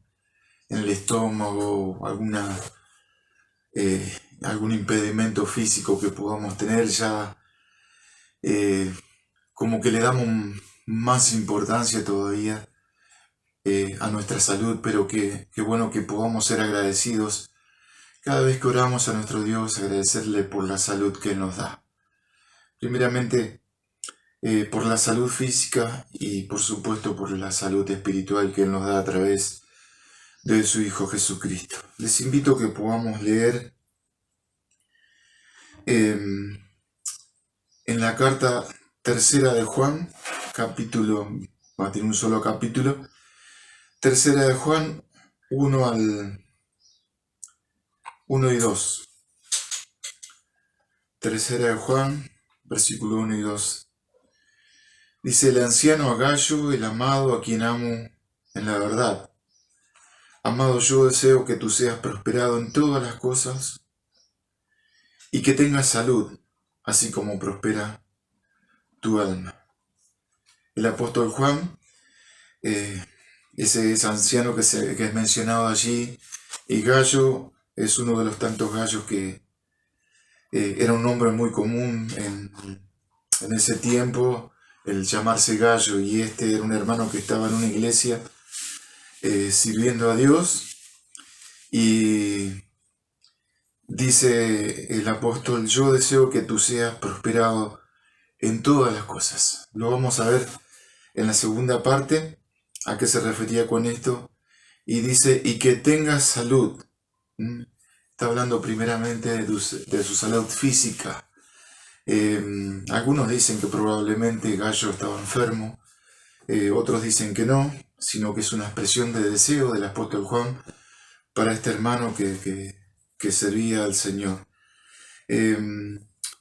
en el estómago, algún impedimento físico que podamos tener, ya como que le damos más importancia todavía a nuestra salud, pero qué bueno que podamos ser agradecidos cada vez que oramos a nuestro Dios, agradecerle por la salud que Él nos da. Primeramente, por la salud física y por supuesto por la salud espiritual que Él nos da a través de su Hijo Jesucristo. Les invito a que podamos leer en la carta tercera de Juan, capítulo, va a tener un solo capítulo, tercera de Juan 1 y 2. Tercera de Juan, versículo 1 y 2. Dice: el anciano Agallo, el amado a quien amo en la verdad. Amado, yo deseo que tú seas prosperado en todas las cosas y que tengas salud, así como prospera tu alma. El apóstol Juan, ese es anciano que es mencionado allí, y Gallo es uno de los tantos gallos que era un nombre muy común en ese tiempo, el llamarse Gallo, y este era un hermano que estaba en una iglesia sirviendo a Dios, y dice el apóstol: yo deseo que tú seas prosperado en todas las cosas. Lo vamos a ver en la segunda parte, a qué se refería con esto, y dice: y que tengas salud. Está hablando primeramente de su salud física. Algunos dicen que probablemente Gallo estaba enfermo, otros dicen que no, sino que es una expresión de deseo del apóstol Juan para este hermano que servía al Señor.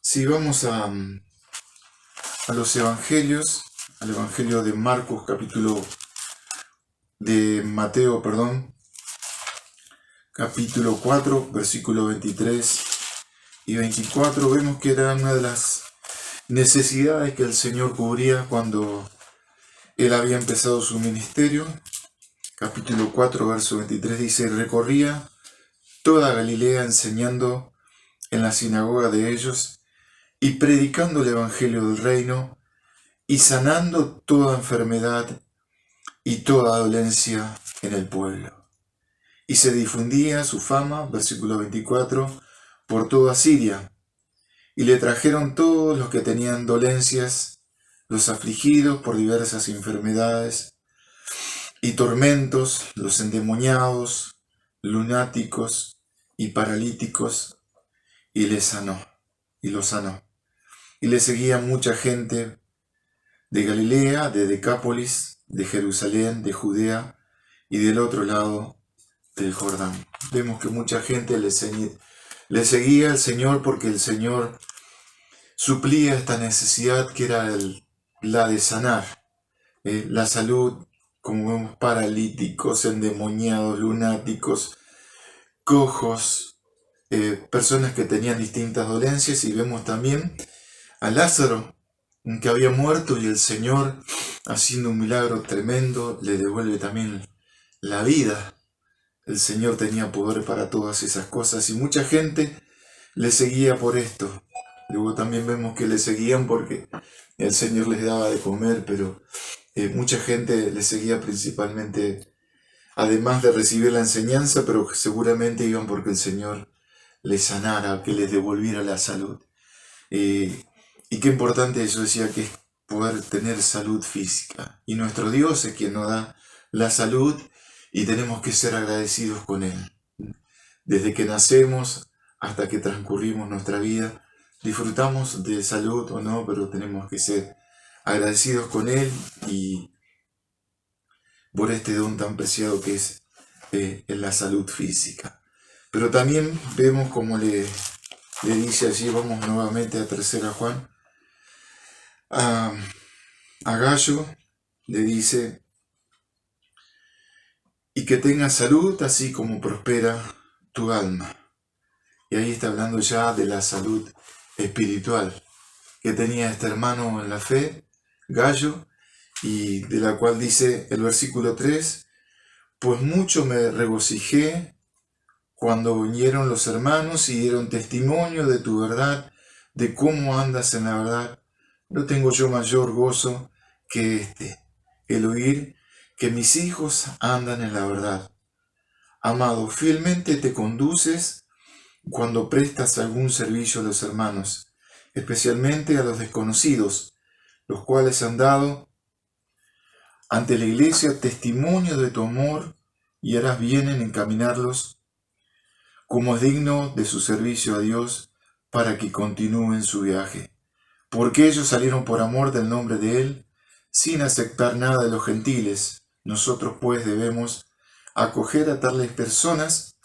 Si vamos a los evangelios, al evangelio de Marcos, capítulo 4, versículos 23 y 24, vemos que era una de las necesidades que el Señor cubría cuando Él había empezado su ministerio. Capítulo 4, verso 23 dice: recorría toda Galilea enseñando en la sinagoga de ellos y predicando el evangelio del reino y sanando toda enfermedad y toda dolencia en el pueblo. Y se difundía su fama, versículo 24, por toda Siria. Y le trajeron todos los que tenían dolencias, los afligidos por diversas enfermedades y tormentos, los endemoniados, lunáticos y paralíticos, y los sanó. Y le seguía mucha gente de Galilea, de Decápolis, de Jerusalén, de Judea y del otro lado del Jordán. Vemos que mucha gente le seguía al Señor porque el Señor suplía esta necesidad que era la de sanar, la salud, como vemos, paralíticos, endemoniados, lunáticos, cojos, personas que tenían distintas dolencias, y vemos también a Lázaro, que había muerto, y el Señor, haciendo un milagro tremendo, le devuelve también la vida. El Señor tenía poder para todas esas cosas, y mucha gente le seguía por esto. Luego también vemos que le seguían porque el Señor les daba de comer, pero mucha gente le seguía principalmente, además de recibir la enseñanza, pero seguramente iban porque el Señor les sanara, que les devolviera la salud. Y qué importante eso, decía, que es poder tener salud física. Y nuestro Dios es quien nos da la salud, y tenemos que ser agradecidos con Él. Desde que nacemos hasta que transcurrimos nuestra vida, disfrutamos de salud o no, pero tenemos que ser agradecidos con Él y por este don tan preciado que es la salud física. Pero también vemos como le dice allí, vamos nuevamente a 3 Juan, a Gallo le dice: y que tengas salud así como prospera tu alma. Y ahí está hablando ya de la salud espiritual que tenía este hermano en la fe, Gallo, y de la cual dice el versículo 3: pues mucho me regocijé cuando vinieron los hermanos y dieron testimonio de tu verdad, de cómo andas en la verdad. No tengo yo mayor gozo que el oír que mis hijos andan en la verdad. Amado, fielmente te conduces cuando prestas algún servicio a los hermanos, especialmente a los desconocidos, los cuales han dado ante la iglesia testimonio de tu amor y harás bien en encaminarlos como es digno de su servicio a Dios para que continúen su viaje. Porque ellos salieron por amor del nombre de Él, sin aceptar nada de los gentiles. Nosotros pues debemos acoger a tales personas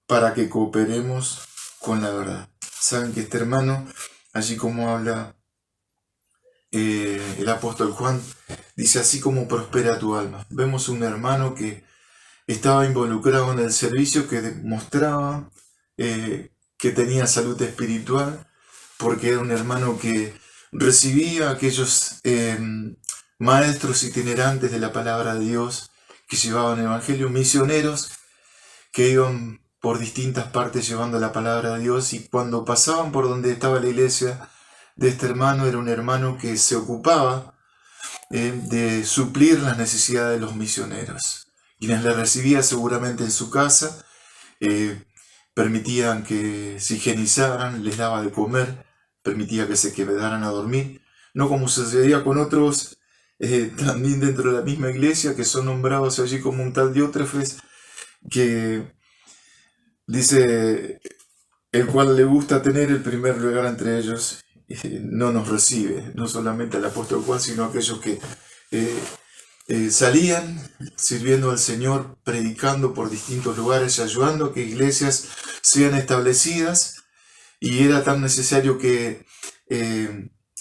para que cooperemos con la verdad. Saben que este hermano, allí como habla el apóstol Juan, dice así como prospera tu alma. Vemos un hermano que estaba involucrado en el servicio, que demostraba que tenía salud espiritual, porque era un hermano que recibía a aquellos maestros itinerantes de la palabra de Dios que llevaban el evangelio, misioneros que iban por distintas partes llevando la palabra de Dios, y cuando pasaban por donde estaba la iglesia de este hermano, era un hermano que se ocupaba de suplir las necesidades de los misioneros. Quienes la recibía seguramente en su casa, permitían que se higienizaran, les daba de comer, permitía que se quedaran a dormir, no como sucedía con otros también dentro de la misma iglesia, que son nombrados allí como un tal Diótrefes, que dice, el cual le gusta tener el primer lugar entre ellos, no nos recibe, no solamente al apóstol Juan, sino a aquellos que salían sirviendo al Señor, predicando por distintos lugares, ayudando a que iglesias sean establecidas, y era tan necesario que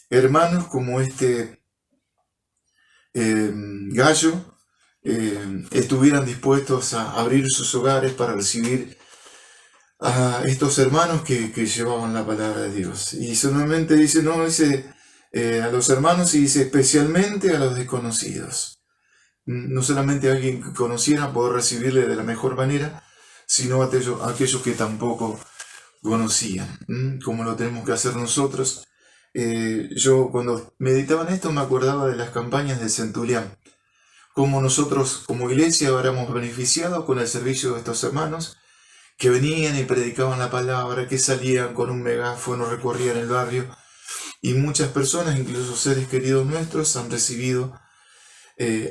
hermanos como este Gallo estuvieran dispuestos a abrir sus hogares para recibir a estos hermanos que llevaban la palabra de Dios. Y solamente dice, no, dice a los hermanos, y dice especialmente a los desconocidos. No solamente a alguien que conociera poder recibirle de la mejor manera, sino a aquellos que tampoco conocían, como lo tenemos que hacer nosotros. Yo cuando meditaba en esto me acordaba de las campañas de Centurión, como nosotros como iglesia éramos beneficiados con el servicio de estos hermanos que venían y predicaban la palabra, que salían con un megáfono, recorrían el barrio, y muchas personas, incluso seres queridos nuestros, han recibido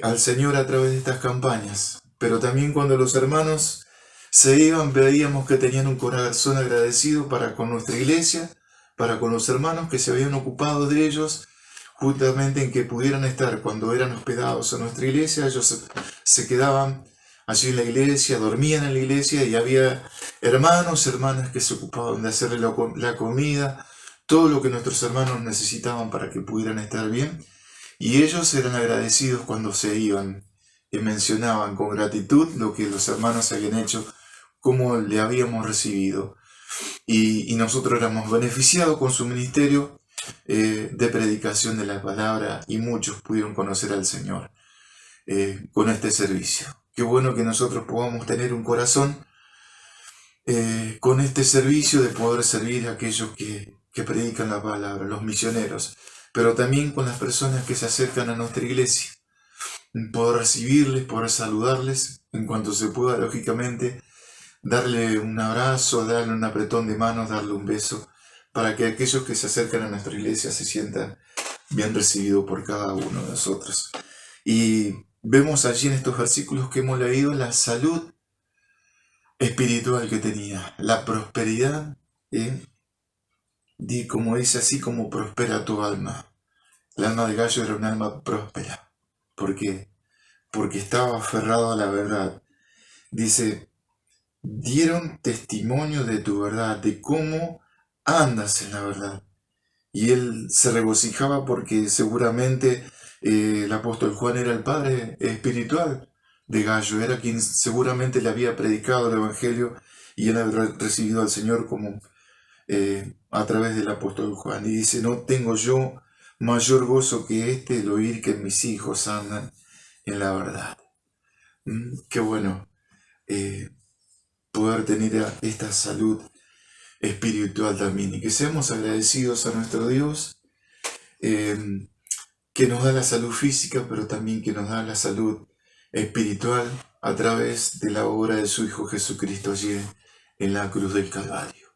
al Señor a través de estas campañas. Pero también cuando los hermanos se iban, veíamos que tenían un corazón agradecido para con nuestra iglesia, para con los hermanos que se habían ocupado de ellos, justamente en que pudieran estar cuando eran hospedados en nuestra iglesia. Ellos se quedaban allí en la iglesia, dormían en la iglesia, y había hermanas que se ocupaban de hacerle la comida, todo lo que nuestros hermanos necesitaban para que pudieran estar bien. Y ellos eran agradecidos cuando se iban y mencionaban con gratitud lo que los hermanos habían hecho, cómo le habíamos recibido. Y nosotros éramos beneficiados con su ministerio de predicación de la palabra, y muchos pudieron conocer al Señor con este servicio. Qué bueno que nosotros podamos tener un corazón con este servicio de poder servir a aquellos que predican la palabra, los misioneros, pero también con las personas que se acercan a nuestra iglesia, poder recibirles, poder saludarles en cuanto se pueda, lógicamente, darle un abrazo, darle un apretón de manos, darle un beso, para que aquellos que se acercan a nuestra iglesia se sientan bien recibidos por cada uno de nosotros. Y vemos allí en estos versículos que hemos leído la salud espiritual que tenía, la prosperidad, como dice así, como prospera tu alma. El alma de Gallo era un alma próspera. ¿Por qué? Porque estaba aferrado a la verdad. Dice, dieron testimonio de tu verdad, de cómo andas en la verdad. Y él se regocijaba porque seguramente el apóstol Juan era el padre espiritual de Gallo, era quien seguramente le había predicado el evangelio, y él había recibido al Señor como a través del apóstol Juan. Y dice, no tengo yo mayor gozo que este, el oír que mis hijos andan en la verdad. Qué bueno poder tener esta salud espiritual también, y que seamos agradecidos a nuestro Dios, que que nos da la salud física, pero también que nos da la salud espiritual a través de la obra de su Hijo Jesucristo allí en la cruz del Calvario.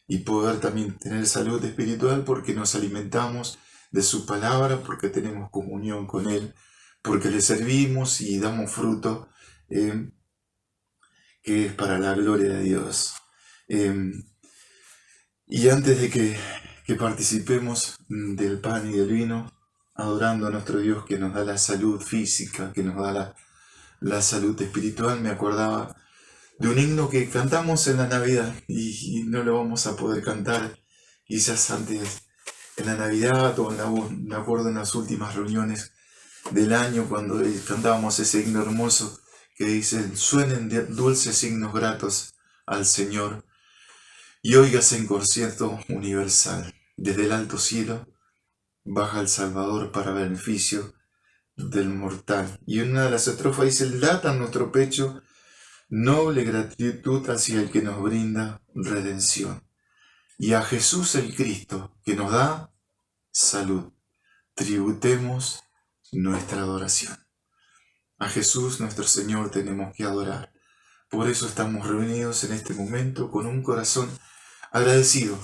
Y poder también tener salud espiritual porque nos alimentamos de su palabra, porque tenemos comunión con Él, porque le servimos y damos fruto que es para la gloria de Dios. Y antes de que participemos del pan y del vino, adorando a nuestro Dios que nos da la salud física, que nos da la salud espiritual, me acordaba de un himno que cantamos en la Navidad y no lo vamos a poder cantar quizás antes en la Navidad o me acuerdo en las últimas reuniones del año cuando cantábamos ese himno hermoso que dice: suenen dulces signos gratos al Señor y óigase en concierto universal. Desde el alto cielo baja el Salvador para beneficio del mortal. Y en una de las estrofas dice: lata en nuestro pecho noble gratitud hacia el que nos brinda redención. Y a Jesús el Cristo que nos da salud, tributemos nuestra adoración. A Jesús nuestro Señor tenemos que adorar. Por eso estamos reunidos en este momento con un corazón agradecido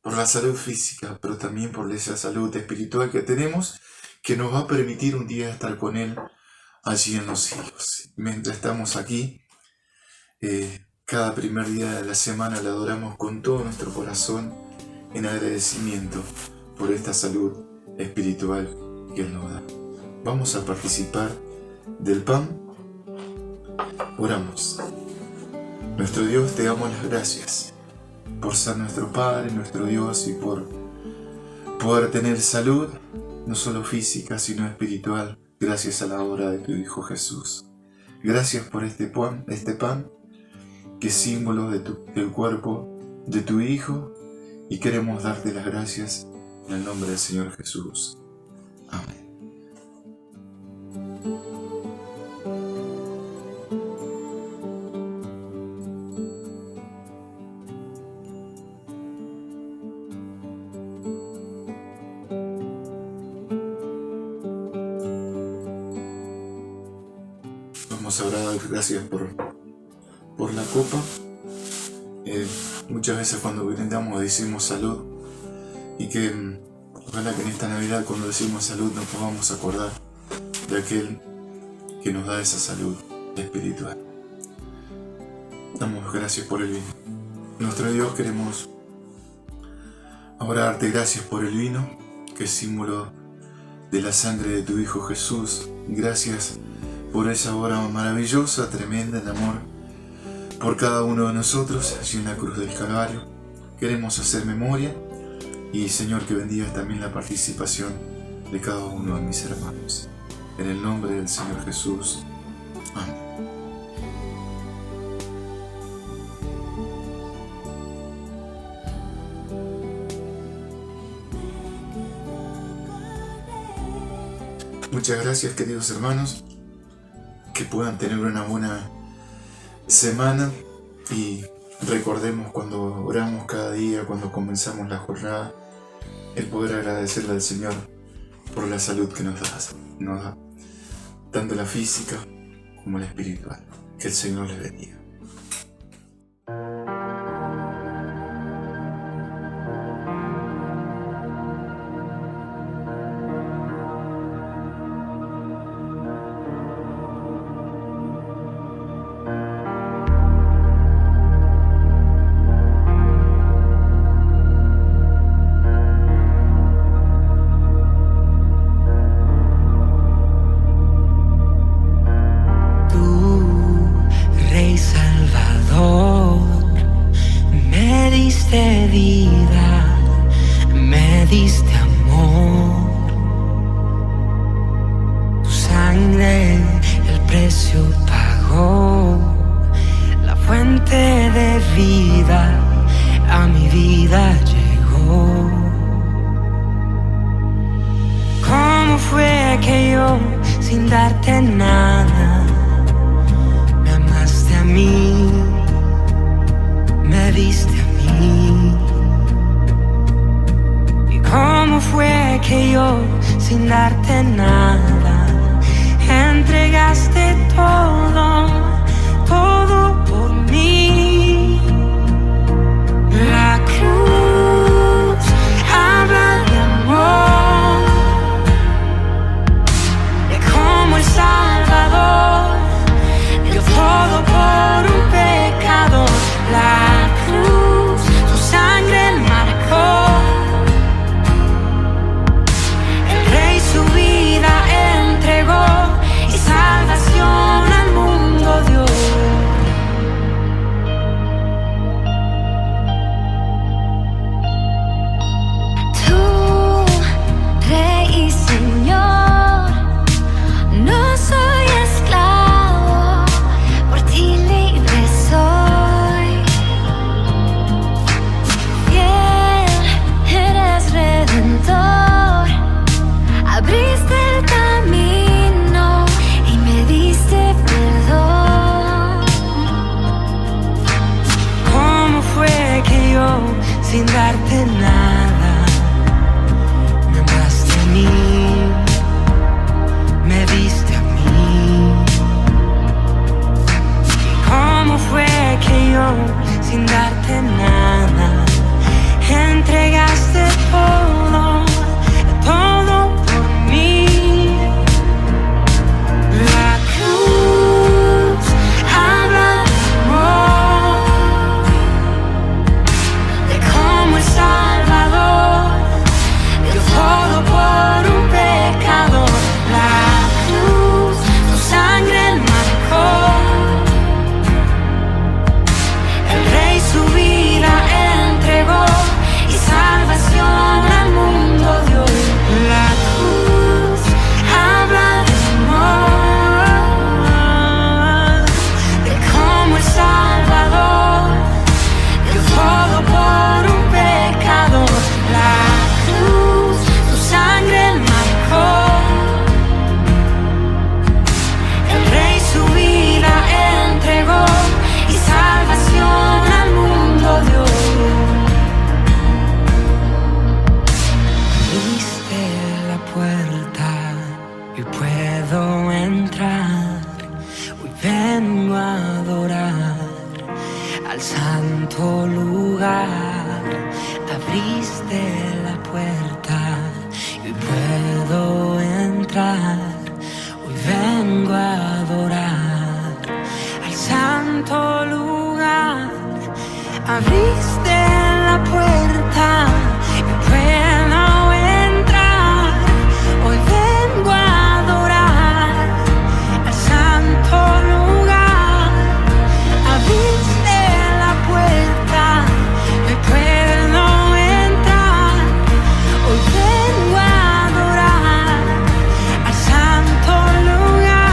por la salud física, pero también por esa salud espiritual que tenemos, que nos va a permitir un día estar con Él allí en los cielos. Mientras estamos aquí, cada primer día de la semana le adoramos con todo nuestro corazón en agradecimiento por esta salud espiritual que Él nos da. Vamos a participar del pan. Oramos. Nuestro Dios, te damos las gracias por ser nuestro Padre, nuestro Dios, y por poder tener salud, no solo física, sino espiritual, gracias a la obra de tu Hijo Jesús. Gracias por este pan, que es símbolo del cuerpo de tu Hijo, y queremos darte las gracias en el nombre del Señor Jesús. Amén. Vamos ahora a dar gracias por la copa. Muchas veces cuando brindamos decimos salud, y que ojalá que en esta Navidad, cuando decimos salud, nos podamos acordar de aquel que nos da esa salud espiritual. Damos gracias por el vino. Nuestro Dios, queremos ahora darte gracias por el vino, que es símbolo de la sangre de tu Hijo Jesús. Gracias por esa obra maravillosa, tremenda en amor por cada uno de nosotros allí en la cruz del Calvario. Queremos hacer memoria y, Señor, que bendigas también la participación de cada uno de mis hermanos. En el nombre del Señor Jesús. Amén. Muchas gracias, queridos hermanos. Que puedan tener una buena semana, y recordemos cuando oramos cada día, cuando comenzamos la jornada, el poder agradecerle al Señor por la salud que nos da, tanto la física como la espiritual. Que el Señor les bendiga. Sin darte nada, me amaste a mí, me diste a mí. ¿Y cómo fue que yo, sin darte nada, entregaste todo, todo por mí? La cruz habla de amor, de cómo el Salvador dio todo por un pecador. La cruz, su sangre marcó. El Rey su vida entregó y salvación al mundo dio. Tú, Rey y Señor, no soy esclavo, por ti libre soy. Fiel, eres redentor, abriste el camino y me diste perdón. ¿Cómo fue que yo, sin darte nada, me amaste a mí, me diste a mí? ¿Cómo fue que yo, sin darte nada, entregaste todo, todo por mí? La cruz habla de amor, de cómo el Salvador dio todo por un pecador. La cruz, su sangre marcó. El Rey su vida entregó y salvación al mundo dio. La cruz habla de amor, de cómo el Salvador dio todo por un pecador. La cruz, su sangre marcó. El Rey su vida entregó y salvación al mundo dio. Abriste la puerta y puedo entrar. Hoy vengo a adorar al santo lugar. Abriste la puerta y puedo entrar. Hoy vengo a adorar al santo lugar. Abriste la puerta y puedo entrar. Hoy vengo a adorar al santo lugar. Abriste la puerta y puedo entrar. Hoy vengo a adorar al santo lugar.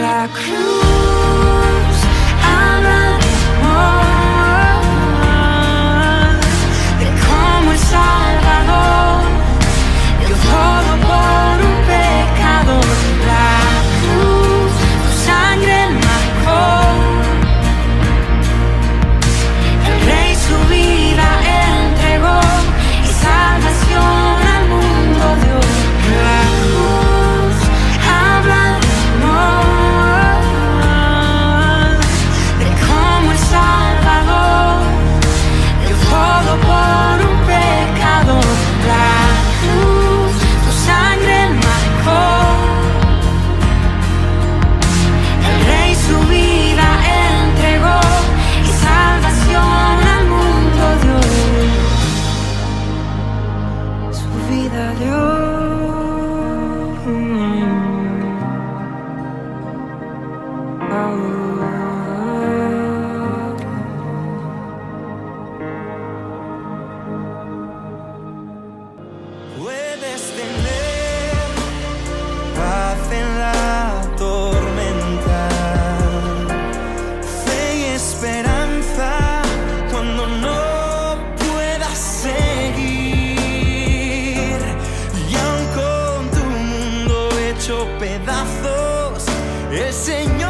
La cruz habla de amor, de cómo el Salvador dio todo por un pecador. La cruz, su sangre marcó. El Rey su vida entregó y salvación al mundo dio. La cruz habla de amor, de cómo el Salvador dio todo por un pecador. La cruz, su sangre marcó. El Rey su vida entregó y salvación al mundo dio. Su vida dio. Puedes tener paz en la tormenta, fe y esperanza cuando no puedas seguir. Y aun con tu mundo hecho pedazos, el Señor